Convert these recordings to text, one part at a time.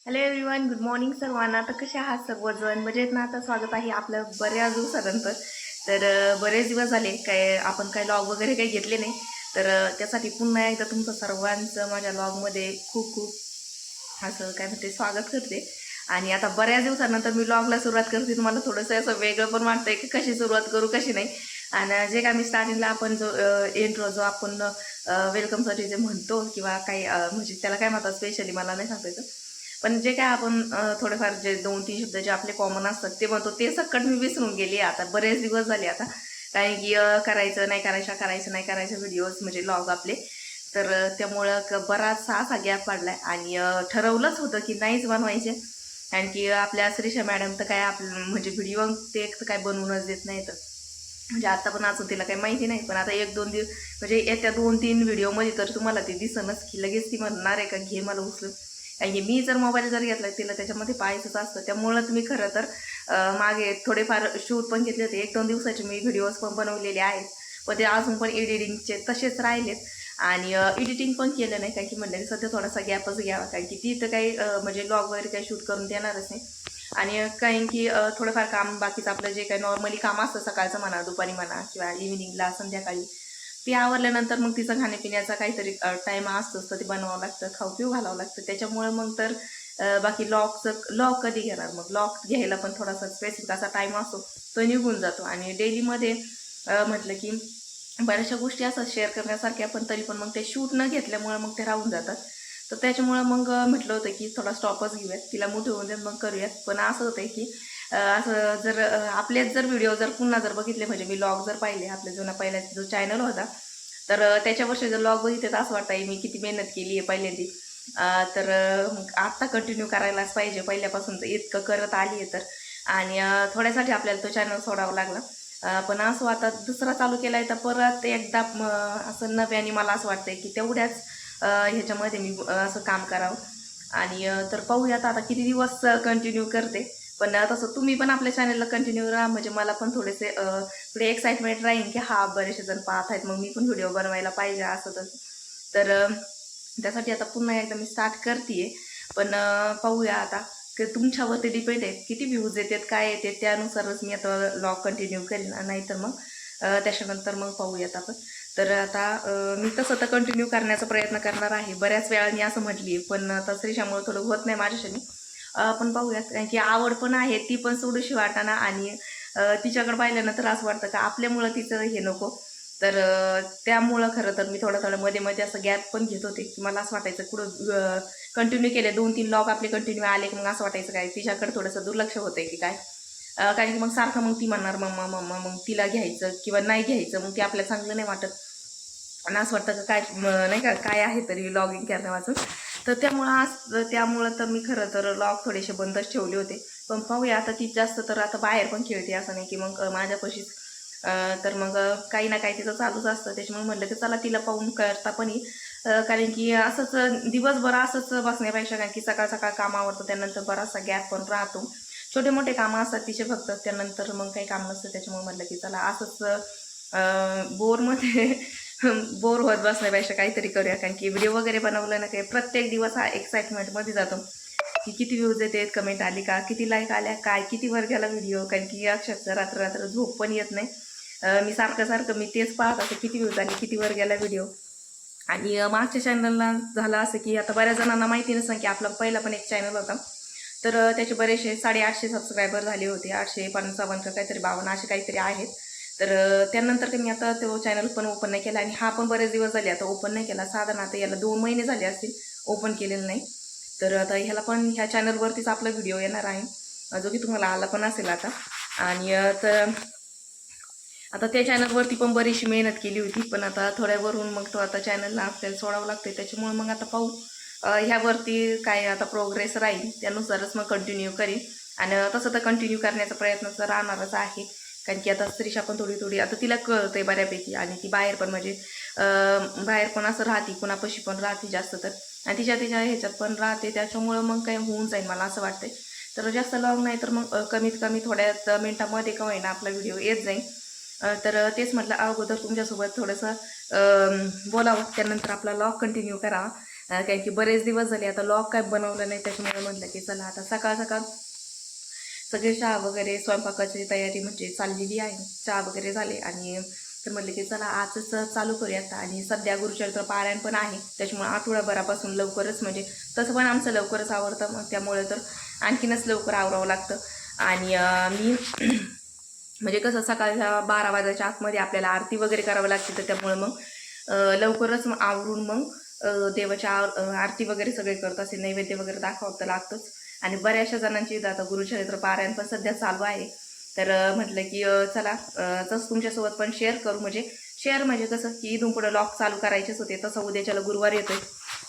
Hello everyone, good morning सर्वांना. तर कसे आहात सर्वजण? मजेत ना? आता स्वागत आहे आपलं बऱ्याच दिवसानंतर. तर बरेच दिवस झाले काय आपण काय लॉग वगैरे काही घेतले नाही. तर त्यासाठी पुन्हा एकदा तुमचं सर्वांचं माझ्या लॉगमध्ये खूप खूप असं काय म्हणते स्वागत करते. आणि आता बऱ्याच दिवसानंतर मी लॉगला सुरुवात करते. तुम्हाला थोडंसं असं वेगळं पण वाटतंय की कशी सुरुवात करू कशी नाही. आणि जे काय मी स्टार्टिंगला आपण जो इंट्रो जो आपण वेलकमसाठी जे म्हणतो किंवा काही म्हणजे त्याला काय म्हणतात स्पेशली मला नाही सांगायचं. पण जे काय आपण थोडेफार जे 2-3 शब्द जे आपले कॉमन असतात ते म्हणतो ते सकट मी विसरून गेली. आता बरेच दिवस झाले आता. कारण की करायचं नाही करायचं व्हिडिओज म्हणजे लॉग आपले. तर त्यामुळं बराचसा असा गॅप पडलाय आणि ठरवलंच होतं की नाहीच बनवायचे. कारण की आपल्या श्रीषा मॅडम तर काय आपलं म्हणजे व्हिडिओ ते एक तर काय बनवूनच देत नाही. तर म्हणजे आता पण अजून तिला काही माहिती नाही. पण आता 1-2 दिवस म्हणजे येत्या 2-3 व्हिडिओमध्ये तर तुम्हाला ते दिसनच की लगेच ती म्हणणार आहे का घे मला उचलून. कारण की मी जर मोबाईल जर घेतला तिला त्याच्यामध्ये पाहायचंच असतं. त्यामुळं तुम्ही खरं तर मागे थोडेफार शूट पण घेतले होते. 1-2 दिवसाचे मी व्हिडिओज पण बनवलेले आहेत. पण ते अजून पण एडिटिंगचे तसेच राहिलेत. आणि एडिटिंग पण केलं नाही. कारण की म्हटलं की सध्या थोडासा गॅपच घ्यावा. कारण की ती तर काही म्हणजे लॉग वगैरे काही शूट करून देणारच नाही. आणि कारण की थोडंफार काम बाकीचं आपलं जे काही नॉर्मली काम असतं सकाळचं म्हणा, दुपारी म्हणा किंवा इव्हिनिंगला संध्याकाळी ते आवरल्यानंतर मग तिचं खाण्यापिण्याचा काहीतरी टाईम असतोच. तर ते बनवावं लागतं, खाऊ पिऊ घालावं लागतं. त्याच्यामुळे मग तर बाकी लॉग कधी घेणार. मग लॉग घ्यायला पण थोडासा स्पेसिफिक असा टाईम असतो तो निघून जातो. आणि डेलीमध्ये म्हटलं की बऱ्याचशा गोष्टी असतात शेअर करण्यासारख्या. पण तरी पण मग ते शूट न घेतल्यामुळे मग ते राहून जातात. तर त्याच्यामुळं मग म्हटलं होतं की थोडा स्टॉपच घेऊयात, तिला मोठे होऊन देत मग करूयात. पण असं होतं की असं जर आपलेच जर व्हिडिओ जर पुन्हा जर बघितले म्हणजे मी लॉग जर पाहिले आपल्या जुना पहिला जो चॅनल होता तर त्याच्यावरचे जर लॉग बघितले तर असं वाटतं मी किती मेहनत केली आहे पहिल्यांदी. तर मग आत्ता कंटिन्यू करायलाच पाहिजे पहिल्यापासून तर इतकं करत आली आहे तर. आणि थोड्यासाठी आपल्याला तो चॅनल सोडावा लागला. पण असं आता दुसरा चालू केला आहे तर परत एकदा असं नव्याने मला असं वाटतंय की तेवढ्याच ह्याच्यामध्ये मी असं काम करावं. आणि तर पाहूयात आता किती दिवस कंटिन्यू करते. पण तसं तुम्ही पण आपल्या चॅनलला कंटिन्यू राहा म्हणजे मला पण थोडेसे थोडे एक्साइटमेंट राहील की हा बरेचसे जण पाहत आहेत मग मी पण व्हिडिओ बनवायला पाहिजे असं तसं. तर त्यासाठी आता पुन्हा एकदा मी स्टार्ट करते. पण पाहूया आता की तुमच्यावरती डिपेंड आहे किती व्ह्यूज येतात काय येते त्यानुसारच मी आता लॉग कंटिन्यू करेन. नाहीतर मग त्याच्यानंतर मग पाहूयात आपण. तर आता मी तसं तर कंटिन्यू करण्याचा प्रयत्न करणार आहे. बऱ्याच वेळा मी असं म्हटली पण आता श्रीशामुळे थोडं होत नाही माझ्याशी. पण पाहूयात कारण की आवड पण आहे ती पण सोडूशी वाटाना. आणि तिच्याकडे पाहिल्यानंतर असं वाटतं का आपल्यामुळं तिचं हे नको. तर त्यामुळं खरं तर मी थोडं थोडं मध्ये मध्ये असं गॅप पण घेत होते की मला असं वाटायचं कुठं कंटिन्यू केले 2-3 लॉग आपले कंटिन्यू आले की मग असं वाटायचं काय तिच्याकडे थोडंसं दुर्लक्ष होतंय की काय. कारण की मग सारखं मग ती म्हणणार मम्मा मम्मा मग तिला घ्यायचं किंवा नाही घ्यायचं मग ते आपल्याला चांगलं नाही वाटत. आणि असं वाटतं का काय नाही का काय आहे तरी लॉगिंग करण्यावाचून. तर त्यामुळं तर मी खरं तर लॉग थोडेसे बंदच ठेवले होते. पण पाहूया आता ती जास्त तर आता बाहेर पण खेळते असं नाही की मग माझ्यापाशीच. तर मग काही ना काही तिचं चालूच असतं. त्याच्यामुळे म्हटलं की चला तिला पाहून करता पण येईल. कारण की असंच दिवसभर असंच बसण्यापेक्षा कारण की सकाळ सकाळ काम आवडतं त्यानंतर बराचसा गॅप पण राहतो. छोटे मोठे कामं असतात तिचे फक्त त्यानंतर मग काही काम नसतं. त्याच्यामुळे म्हटलं की चला असंच बोरमध्ये बोर होत बसण्यापेक्षा काहीतरी करूया. कारण की व्हिडिओ वगैरे बनवलं ना काही प्रत्येक दिवस हा एक्साइटमेंटमध्ये जातो की किती व्ह्यूज येतात, कमेंट आली का, किती लाईक आल्या, काय किती वर गेला व्हिडिओ. कारण की अक्षरशः रात्र रात्र झोप पण येत नाही. मी सारखं मी तेच पाहत असते किती व्ह्यूज आले, किती वर गेला व्हिडिओ. आणि मागच्या चॅनलला झालं असं की आता बऱ्याच जणांना माहिती नसतं की आपला पहिला पण एक चॅनल होता. तर त्याचे बरेचसे 850 सबस्क्रायबर झाले होते. 855 का काहीतरी 52 असे काहीतरी आहेत. तर त्यानंतर मी आता तो चॅनल पण ओपन नाही केला आणि हा पण बरेच दिवस झाले आता ओपन नाही केला. साधारण आता याला 2 महिने झाले असतील ओपन केलेलं नाही. तर आता ह्याला पण ह्या चॅनलवरतीच आपला व्हिडिओ येणार आहे जो की तुम्हाला आला पण असेल आता. आणि तर आता त्या चॅनलवरती पण बरीचशी मेहनत केली होती. पण आता थोड्यावरून मग तो आता चॅनलला आपल्याला सोडावं लागते. त्याच्यामुळे मग आता पाहू ह्यावरती काय आता प्रोग्रेस राहील त्यानुसारच मग कंटिन्यू करीन. आणि तसं तर कंटिन्यू करण्याचा प्रयत्न तर राहणारच आहे. कारण की आता स्त्रीशा पण थोडी थोडी आता तिला कळतंय बऱ्यापैकी. आणि ती बाहेर पण म्हणजे बाहेर पण असं राहते कुणापाशी पण राहते जास्त तर. आणि तिच्या ह्याच्यात पण राहते. त्याच्यामुळं मग काही होऊन जाईल मला असं वाटतंय. तर जास्त लॉंग नाही तर मग कमीत कमी थोड्याच मिनटामध्ये का होईना आपला व्हिडिओ येत जाईल. तर तेच म्हटलं अगोदर तुमच्यासोबत थोडंसं बोलावं त्यानंतर आपला लॉग कंटिन्यू करावा. कारण की बरेच दिवस झाले आता लॉग काय बनवलं नाही, त्याच्यामुळे म्हटलं की चला आता सकाळ सकाळ सगळे चहा वगैरे स्वयंपाकाची तयारी म्हणजे चाललेली आहे, चहा वगैरे झाले आणि तर म्हटलं की चला आजच चालू करूयात. आणि सध्या गुरुचरित्र पारायण पण आहे, त्याच्यामुळे आठवड्याभरापासून लवकरच म्हणजे तसं पण आमचं लवकरच आवडतं, मग त्यामुळे तर आणखीनच लवकर आवरावं लागतं. आणि मी म्हणजे कसं सकाळच्या 12 वाजायच्या आतमध्ये आपल्याला आरती वगैरे करावं लागते, तर त्यामुळे मग लवकरच आवरून मग देवाच्या आरती वगैरे सगळे करत असे, नैवेद्य वगैरे दाखवावं तर लागतंच. आणि बऱ्याचशा जणांची आता गुरुचरित्र पारायण पण सध्या चालू आहे, तर म्हटलं की चला तसं तुमच्यासोबत पण शेअर करू. म्हणजे कसं की इथून पुढे लॉग चालू करायचेच होते, तसं उद्याच्याला गुरुवार येतोय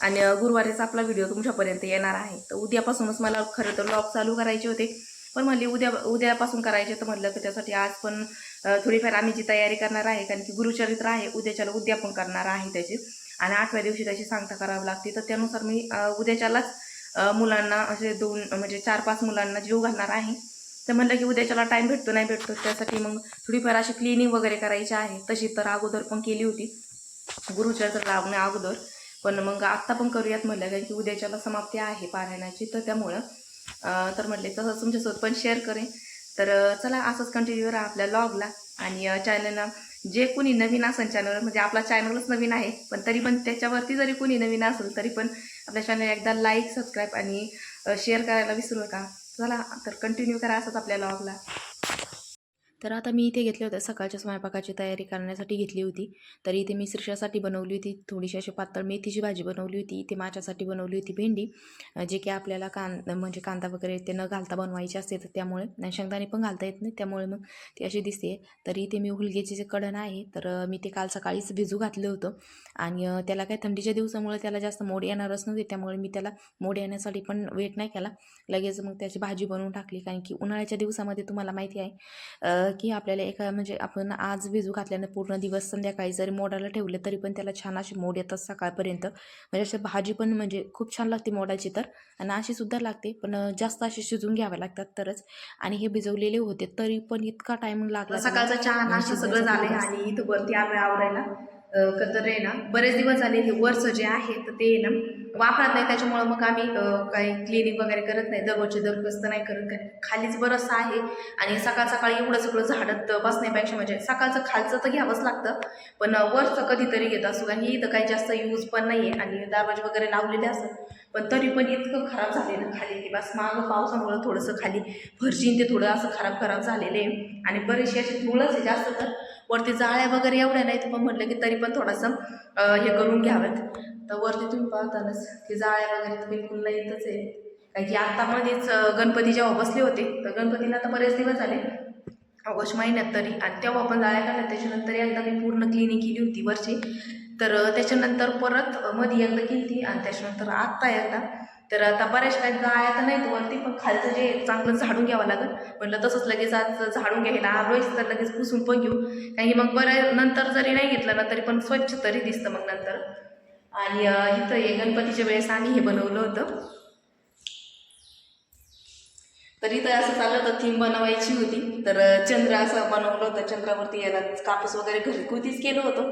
आणि गुरुवारीचा आपला व्हिडिओ तुमच्यापर्यंत येणार आहे. तर उद्यापासूनच मला खरं तर लॉग चालू करायचे होते, पण म्हणले उद्यापासून करायचे, तर म्हटलं की त्यासाठी आज पण थोडीफार आम्ही जी तयारी करणार आहे, कारण की गुरुचरित्र आहे उद्याच्याला, उद्या पण करणार आहे त्याची, आणि 8व्या दिवशी त्याची सांगता करावी लागते. तर त्यानुसार मी उद्याच्यालाच मुलांना असे 2 म्हणजे 4-5 मुलांना जीव घालणार आहे. तर म्हटलं की उद्याच्याला टाईम भेटतो नाही भेटतो, त्यासाठी मग थोडीफार अशी क्लिनिंग वगैरे करायची आहे. तशी तर अगोदर पण केली होती गुरुचरित्र लावण्या अगोदर, पण मग आत्ता पण करूयात म्हटलं, कारण की उद्याच्याला समाप्ती आहे पारायणाची, तर त्यामुळं तर म्हटले तसंच तुमच्यासोबत पण शेअर करेन. तर चला असंच कंटिन्यू राहा आपल्या लॉगला. आणि चॅनलला जे कोणी नवीन असेल, चॅनल म्हणजे आपला चॅनलच नवीन आहे, पण तरी पण त्याच्यावरती जरी कोणी नवीन असेल तरी पण आपल्या चॅनल एकदा लाईक, सबस्क्राईब आणि शेअर करायला विसरू नका. चला तर कंटिन्यू करा असंच आपल्या लॉगला. तर आता मी इथे घेतले होते, सकाळच्या स्वयंपाकाची तयारी करण्यासाठी घेतली होती. तर इथे मी श्रीषासाठी बनवली होती थोडीशी अशी पातळ मेथीची भाजी बनवली होती. इथे माझ्यासाठी बनवली होती भेंडी, जे की आपल्याला म्हणजे कांदा वगैरे ते न घालता बनवायची असते, तर त्यामुळे शेंगदाणे पण घालता येत नाही, त्यामुळे मग ती अशी दिसते. तर इथे मी हुलग्याचे जे कडण आहे, तर मी ते काल सकाळीच भिजू घातलं होतं आणि त्याला काय थंडीच्या दिवसामुळे त्याला जास्त मोड येणारच नव्हते, त्यामुळे मी त्याला मोड येण्यासाठी पण वेट नाही केला, लगेच मग त्याची भाजी बनवून टाकली. कारण की उन्हाळ्याच्या दिवसामध्ये तुम्हाला माहिती आहे की आपल्याला म्हणजे आपण आज भिजू घातल्यानं पूर्ण दिवस संध्याकाळी जरी मोडाला ठेवले तरी पण त्याला छान अशी मोड येतात सकाळपर्यंत. म्हणजे अशी भाजी पण म्हणजे खूप छान लागते मोडाची तर, आणि अशी सुद्धा लागते, पण जास्त अशी शिजून घ्याव्या लागतात तरच. आणि हे भिजवलेले होते तरी पण इतका टाइम लागला. सकाळचा चहा नाश्ता सगळं झालंय आणि इथं वरती आलोय आवरायला. तर आहे ना बरेच दिवस झाले हे वरचं जे आहे तर ते ना वापरत नाही, त्याच्यामुळं मग आम्ही काही क्लिनिंग वगैरे करत नाही, दररोज तर नाही करत. खालीच बरंचसं आहे आणि सकाळ सकाळी एवढं सगळं झाडत बसण्यापेक्षा म्हणजे सकाळचं खालचं तर घ्यावंच लागतं, पण वरचं कधीतरी घेत असतो. आणि इथं काही जास्त यूज पण नाही आहे आणि दरवाजे वगैरे लावलेले असतात, पण तरी पण इतकं खराब झाले ना खाली की बस. मागं पावसामुळं थोडंसं खाली फरशीन ते थोडं असं खराब झालेले आहे आणि बरेचसे असे धूळच आहे जास्त, तर वरती जाळ्या वगैरे एवढ्या नाहीत, पण म्हटलं की तरी पण थोडंसं हे करून घ्यावेत. तर वरती तुम्ही पाहतानच की जाळ्या वगैरे तर बिलकुल नाहीतच आहे. कारण की आत्तामध्येच गणपती जेव्हा बसले होते, तर गणपतीला तर बरेच दिवस झाले, ऑगस्ट महिन्यात तरी, आणि तेव्हा पण जाळ्या काढल्या. त्याच्यानंतर एकदा मी पूर्ण क्लिनिंग केली होती वरची, तर त्याच्यानंतर परत मध्ये एकदा केली ती, आणि त्याच्यानंतर आत्ता एकदा. तर आता बऱ्याच काही जाळ्या तर नाहीत वरती, पण खालचं जे चांगलं झाडून घ्यावं लागेल. म्हटलं तसंच लगेच आज झाडून घ्यायला आलोयच, तर लगेच पुसून पण घेऊ, कारण की मग बरं नंतर जरी नाही घेतलं ना तरी पण स्वच्छ तरी दिसतं मग नंतर. आणि इथं हे गणपतीच्या वेळेस आम्ही हे बनवलं होतं, तर इथं असं चाललं होतं थीम बनवायची होती, तर चंद्र असं बनवलं होतं, चंद्रावरती याला कापूस वगैरे घरगुतीच केलं होतं.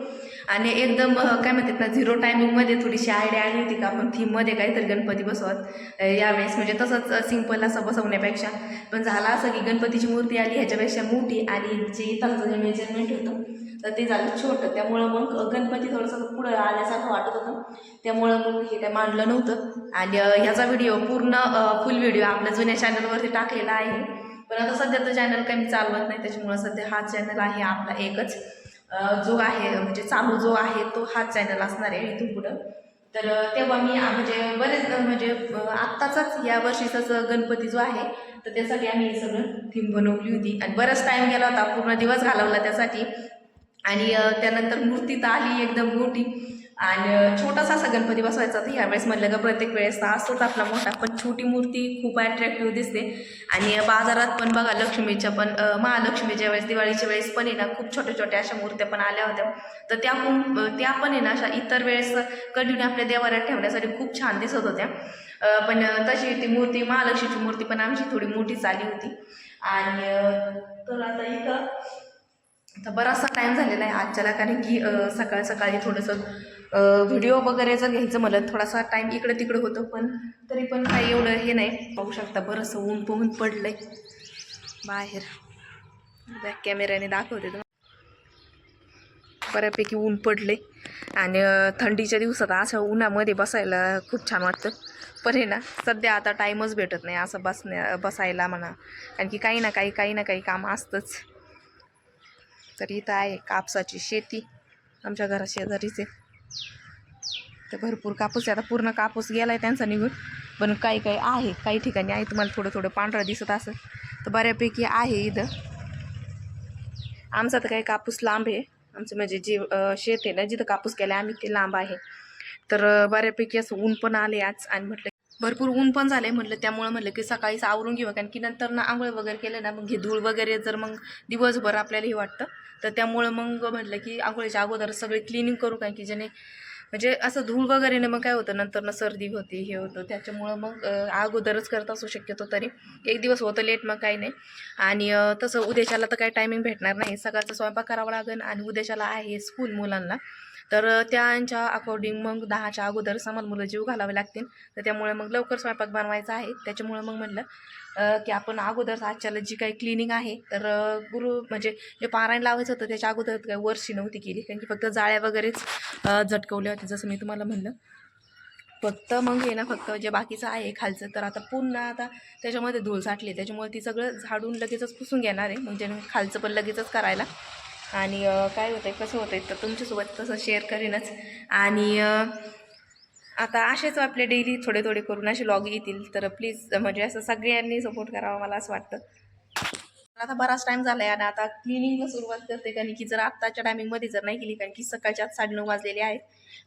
आणि एकदम काय म्हणतात ना 0 टायमिंगमध्ये थोडीशी आयडिया आली होती का आपण थीममध्ये काहीतरी गणपती बसवत यावेळेस, म्हणजे तसंच सिंपल असं बसवण्यापेक्षा. पण झालं असं की गणपतीची मूर्ती आली ह्याच्यापेक्षा मोठी, आणि जे इथं जे मेजरमेंट होतं तर ते झालं छोटं, त्यामुळं मग गणपती थोडंसं पुढं आल्यासारखं वाटत होतं, त्यामुळं मग हे काय मांडलं नव्हतं. आणि ह्याचा व्हिडिओ पूर्ण फुल व्हिडिओ आपल्या जुन्या चॅनलवरती टाकलेला आहे, पण आता सध्या तो चॅनल काही मी चालवत नाही, त्याच्यामुळं सध्या हा चॅनल आहे आपला एकच जो आहे, म्हणजे चालू जो आहे तो हाच चॅनल असणार आहे इथून पुढं. तर तेव्हा मी म्हणजे बरेच म्हणजे आत्ताचाच या वर्षीचाच गणपती जो आहे, तर त्यासाठी आम्ही हे सगळं थीम बनवली होती आणि बराच टाईम गेला होता, पूर्ण दिवस घालवला त्यासाठी. आणि त्यानंतर मूर्ती तर आली एकदम मोठी, आणि छोटासा असा गणपती बसवायचा. तर ह्यावेळेस म्हटलं का प्रत्येक वेळेस तर असतोच आपला मोठा, पण छोटी मूर्ती खूप अट्रॅक्टिव्ह दिसते. आणि बाजारात पण बघा लक्ष्मीच्या पण महालक्ष्मीच्या वेळेस, दिवाळीच्या वेळेस पण आहे ना खूप छोट्या छोट्या अशा मूर्त्या पण आल्या होत्या, तर त्या पण आहे ना अशा इतर वेळेस कंटिन्यू आपल्या देवाऱ्यात ठेवण्यासाठी खूप छान दिसत होत्या. पण तशी ती मूर्ती, महालक्ष्मीची मूर्ती पण आमची थोडी मोठीच आली होती. आणि तर आता इथं आता बराचसा टाईम झालेला आहे आजच्याला, कारण की सकाळी थोडंसं व्हिडिओ वगैरे जर घ्यायचं म्हणलं थोडासा टाईम इकडे तिकडे होतो, पण तरी पण काही एवढं हे नाही. पाहू शकता बरंचसं ऊन पोहून पडलंय बाहेर. बॅक कॅमेऱ्याने दाखवते तुम्हाला. बऱ्यापैकी ऊन पडले आणि थंडीच्या दिवसात असं उन्हामध्ये बसायला खूप छान वाटतं. पण हे ना सध्या आता टाईमच भेटत नाही असं बसायला म्हणा, कारण की काही ना काही काम असतंच. तर इथं आहे कापसाची शेती आमच्या घरा शेजारीच आहे. तर भरपूर कापूस आहे. आता पूर्ण कापूस गेला आहे त्यांचा निघून, पण काही आहे, काही ठिकाणी आहे. तुम्हाला थोडं थोडं पांढरं दिसत असं, तर बऱ्यापैकी आहे इथं. आमचा तर काही कापूस लांब आहे. आमचं म्हणजे जे शेत आहे ना जिथं कापूस केला आम्ही ते लांब आहे. तर बऱ्यापैकी असं ऊन पण आले आज, आणि म्हटलं भरपूर ऊन पण झालंय. म्हटलं त्यामुळे म्हटलं की सकाळीच आवरून घेऊ, कारण की नंतर ना आंघोळ वगैरे केलं ना मग हे धूळ वगैरे जर मग दिवसभर आपल्याला हे वाटतं. तर त्यामुळं मग म्हटलं की आंघोळीच्या अगोदर सगळे क्लिनिंग करू, कारण की ज्याने म्हणजे असं धूळ वगैरे मग काय होतं नंतर ना सर्दी होते, हे होतं. त्याच्यामुळं मग अगोदरच करत असू शक्यतो. तरी एक दिवस होतं लेट, मग काही नाही. आणि तसं उद्याच्याला तर काही टायमिंग भेटणार नाही. सकाळचा स्वयंपाक करावा लागेल आणि उद्याच्याला आहे स्कूल मुलांना. तर त्यांच्या अकॉर्डिंग मग 10च्या अगोदर आम्हाला मुलं जीव घालावे लागतील. तर त्यामुळे मग लवकर स्वयंपाक बनवायचा आहे. त्याच्यामुळे मग म्हटलं की आपण अगोदर आजच्याला जी काही क्लिनिंग आहे, तर म्हणजे जे पारायण लावायचं होतं त्याच्या अगोदर काही वर्षी नव्हती केली, कारण की फक्त जाळ्या वगैरेच झटकवल्या होत्या जसं मी तुम्हाला म्हणलं. फक्त मग हे ना फक्त जे बाकीचं आहे खालचं, तर आता पुन्हा आता त्याच्यामध्ये धूळ साठली, त्याच्यामुळे ती सगळं झाडून लगेचच पुसून घेणार आहे. म्हणजे खालचं पण लगेचच करायला. आणि काय होतंय कसं होतंय तर तुमच्यासोबत तसं शेअर करीनच. आणि आता असेच आपले डेली थोडे थोडे करून असे लॉग येतील. तर प्लीज म्हणजे असं सगळ्यांनी सपोर्ट करावा मला असं वाटतं. आता बराच टाईम झाला आहे आणि आता क्लिनिंगला सुरुवात करते, कारण की जर आत्ताच्या टायमिंगमध्ये जर नाही केली, कारण की सकाळच्या 9:30 वाजलेले आहेत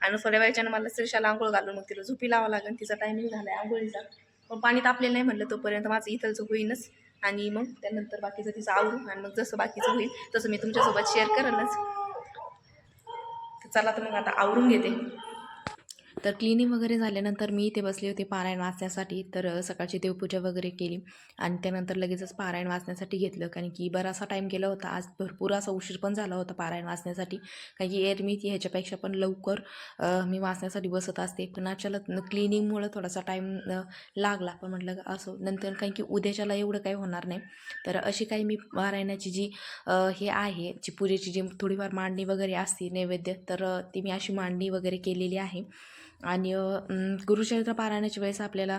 आणि थोड्या वेळच्यानं मला श्रीशाला आंघोळ घालून मग तिला झोपी लावावं लागेल. तिचा टायमिंग झाला आहे आंघोळीचा, पण पाणी तापलेलं नाही म्हटलं तोपर्यंत माझं इथलचं होईनच. आणि मग त्यानंतर बाकीचं तिचं आवरून आणि मग जसं बाकीचं होईल तसं मी तुमच्यासोबत शेअर करेनच. तर चला तर मग आता आवरून घेते. तर क्लिनिंग वगैरे झाल्यानंतर मी इथे बसले होते पारायण वाचण्यासाठी. तर सकाळची देवपूजा वगैरे केली आणि त्यानंतर लगेचच पारायण वाचण्यासाठी घेतलं, कारण की बराचसा टाईम गेला होता. आज भरपूर असा उशीर पण झाला होता पारायण वाचण्यासाठी, कारण की एरवी ह्याच्यापेक्षा पण लवकर मी वाचण्यासाठी बसत असते. पण अचानक क्लिनिंगमुळं थोडासा टाईम लागला, पण म्हटलं असं नंतर, कारण की उद्याच्याला एवढं काही होणार नाही. तर अशी काही मी पारायणाची जी हे आहे, जी पूजेची जी थोडीफार मांडणी वगैरे असते नैवेद्य, तर ती मी अशी मांडणी वगैरे केलेली आहे. आणि गुरुचरित्र पारायणाच्या वेळेस आपल्याला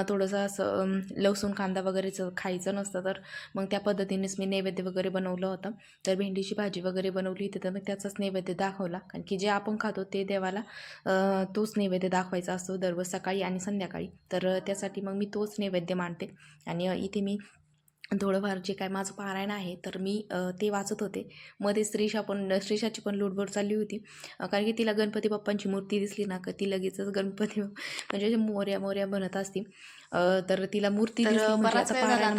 थोडंसं असं लसूण कांदा वगैरेचं खायचं नसतं, तर मग त्या पद्धतीनेच मी नैवेद्य वगैरे बनवलं होतं. तर भेंडीची भाजी वगैरे बनवली होती, तर मग त्याचाच नैवेद्य दाखवला, कारण की जे आपण खातो ते देवाला तोच नैवेद्य दाखवायचा असतो दररोज सकाळी आणि संध्याकाळी. तर त्यासाठी मग मी तोच नैवेद्य मांडते. आणि इथे मी थोडंफार जे काय माझं पारायण आहे तर मी ते वाचत होते. मध्ये श्रीशाची पण लुडबुड चालली होती, कारण की तिला गणपती बाप्पांची मूर्ती दिसली ना का ती लगेचच गणपती म्हणजे मोर्या मोर्या बनत असती. तर तिला मूर्ती दिसली म्हणजे आता पारायण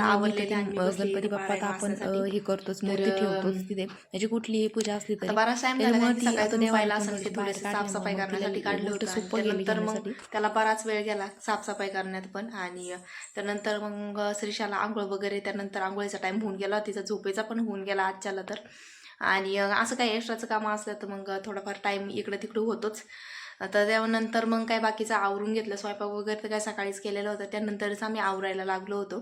गणपती बाप्पा तर आपण हे करतोच, मूर्ती ठेवतोच तिथे, म्हणजे कुठलीही पूजा असली तरी. त्याच्यामुळे ती आता देवाला बाहेर साफसफाई करण्यासाठी काढलं गोष्ट होतं. सोपं गेली त्यानंतर मग घेण्यासाठी. त्याला बराच वेळ गेला साफसफाई करण्यात पण. आणि त्यानंतर मग श्रीशाला आंघोळ वगैरे, त्यानंतर आंघोळीचा टाईम होऊन गेला, तिचा झोपेचा पण होऊन गेला आजच्याला तर. आणि असं काही एक्स्ट्राचं कामं असलं तर मग थोडाफार टाईम इकडं तिकडं होतोच. तर त्यानंतर मग काय बाकीचं आवरून घेतलं. स्वयंपाक वगैरे तर काय सकाळीच केलेलं होतं, त्यानंतरच आम्ही आवरायला लागलो होतो.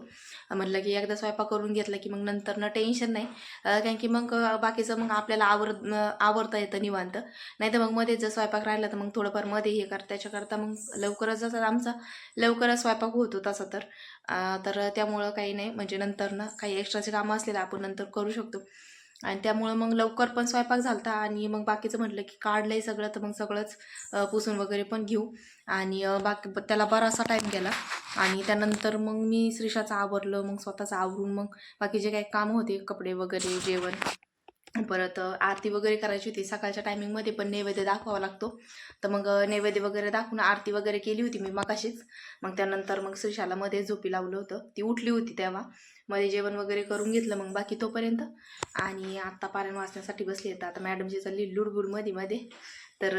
म्हटलं की एकदा स्वयंपाक करून घेतलं की मग नंतर ना टेन्शन नाही, कारण की मग बाकीचं मग आपल्याला आवरता येतं निवांत. नाही तर मग मध्ये जर स्वयंपाक राहिला तर मग थोडंफार मध्ये हे त्याच्याकरता मग लवकरच जसं आमचा लवकरच स्वयंपाक होतो तसं तर. तर त्यामुळं काही नाही, म्हणजे नंतर ना काही एक्स्ट्राचे कामं असलेलं आपण नंतर करू शकतो. आणि त्यामुळं मग लवकर पण स्वयंपाक झालता. आणि मग बाकीचं म्हटलं की काढलंय सगळं, तर मग सगळंच पुसून वगैरे पण घेऊ. आणि बाकी त्याला बराचसा टाईम गेला. आणि त्यानंतर मग मी श्रीशाचं आवरलं, मग स्वतःचं आवरून मग बाकी जे काही कामं होते, कपडे वगैरे, जेवण, परत आरती वगैरे करायची होती. सकाळच्या टायमिंगमध्ये पण नैवेद्य दाखवावा लागतो, तर मग नैवेद्य वगैरे दाखवून आरती वगैरे केली होती मी मगाशीच. मग त्यानंतर मग श्रीशाला मध्ये झोपी लावलं होतं, ती उठली होती तेव्हा. मध्ये जेवण वगैरे करून घेतलं मग बाकी तोपर्यंत. आणि आत्ता पारायण वाचण्यासाठी बसले येतं. आता मॅडमची चालली लुडबुड मध्ये मध्ये. तर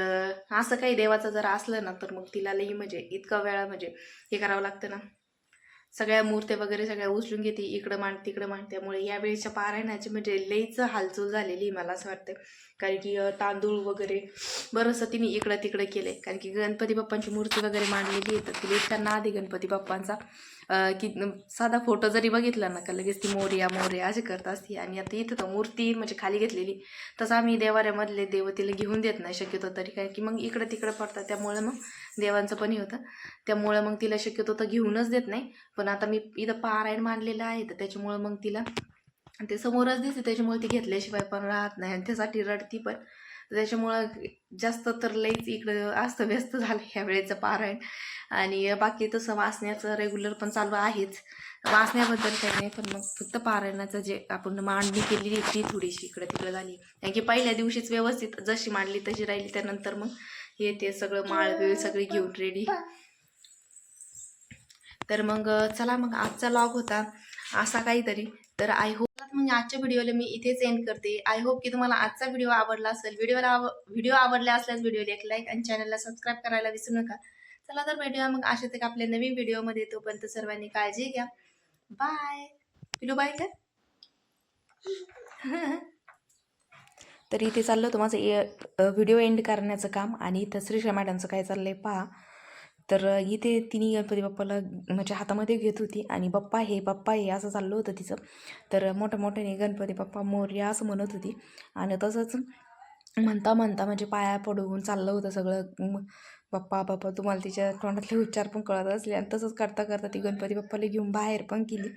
असं काही देवाचं जर असलं ना तर मग तिला लई म्हणजे इतका वेळा म्हणजे हे करावं लागतं ना, सगळ्या मूर्त्या वगैरे सगळ्या उचलून घेते, इकडं मांड तिकडं मांड. त्यामुळे यावेळेच्या पारायणाची म्हणजे लईच हालचाल झालेली मला असं वाटतं. कारण की तांदूळ वगैरे बरंचसं तिने इकडं तिकडं केलंय. कारण की गणपती बाप्पांची मूर्ती वगैरे मांडलेली आहे, तर तिला त्यांना आधी गणपती बाप्पांचा की साधा फोटो जरी बघितला ना का लगेच ती मोरया मोरया असे करत असते. आणि आता इथं तर मूर्ती म्हणजे खाली घेतलेली, तसं आम्ही देवाऱ्यामधले देव तिला घेऊन देत नाही शक्यतो तरी, कारण की मग इकडं तिकडं पडतात. त्यामुळं मग देवांचं पण हे होतं, त्यामुळं मग तिला शक्यतो तर घेऊनच देत नाही. पण आता मी इथं पारायण मांडलेलं आहे, तर त्याच्यामुळं मग तिला ते समोरच दिसते, त्याच्यामुळे ती घेतल्याशिवाय पण राहत नाही आणि त्यासाठी रडती पण. त्याच्यामुळं जास्त तर लईच इकडं अस्तव्यस्त झालं ह्या वेळेचं पारायण. आणि बाकी तसं वाचण्याचं रेग्युलर पण चालू आहेच, वाचण्याबद्दल काही नाही. पण मग फक्त पारायणाचं जे आपण मांडणी केलेली ती थोडीशी इकडं तिकडं झाली. कारण की पहिल्या दिवशीच व्यवस्थित जशी मांडली तशी राहिली, त्यानंतर मग हे ते सगळं माळबिळ सगळी घेऊन रेडी. तर मग चला, मग आजचा लॉग होता असा काहीतरी. तर आय होप म्हणजे आजच्या व्हिडिओला मी इथेच एंड करते. आय होप की तुम्हाला आजचा व्हिडिओ आवडला असेल. व्हिडिओ आवडला असल्यास व्हिडिओला एक लाईक आणि चॅनलला सबस्क्राईब करायला विसरू नका. चला तर भेटूया मग अशाच एक आपल्या नवीन व्हिडिओमध्ये. तोपर्यंत सर्वांनी काळजी घ्या. बाय. पिलू बाय का. तर इथे चाललं होतं माझं व्हिडिओ एंड करण्याचं काम. आणि इथं श्रीशा मॅडमचं काय चाललंय पहा. तर इथे तिने गणपती बाप्पाला म्हणजे हातामध्ये घेत होती आणि बाप्पा हे असं चाललं होतं तिचं. तर मोठ्याने गणपती बाप्पा मोरया असं म्हणत होती. आणि तसंच म्हणता म्हणजे पाया पडून चाललं होतं सगळं. बाप्पा बाप्पा तुम्हाला तिच्या तोंडातले उच्चार पण कळत असले. आणि तसंच करता ती गणपती बाप्पाला घेऊन बाहेर पण गेली.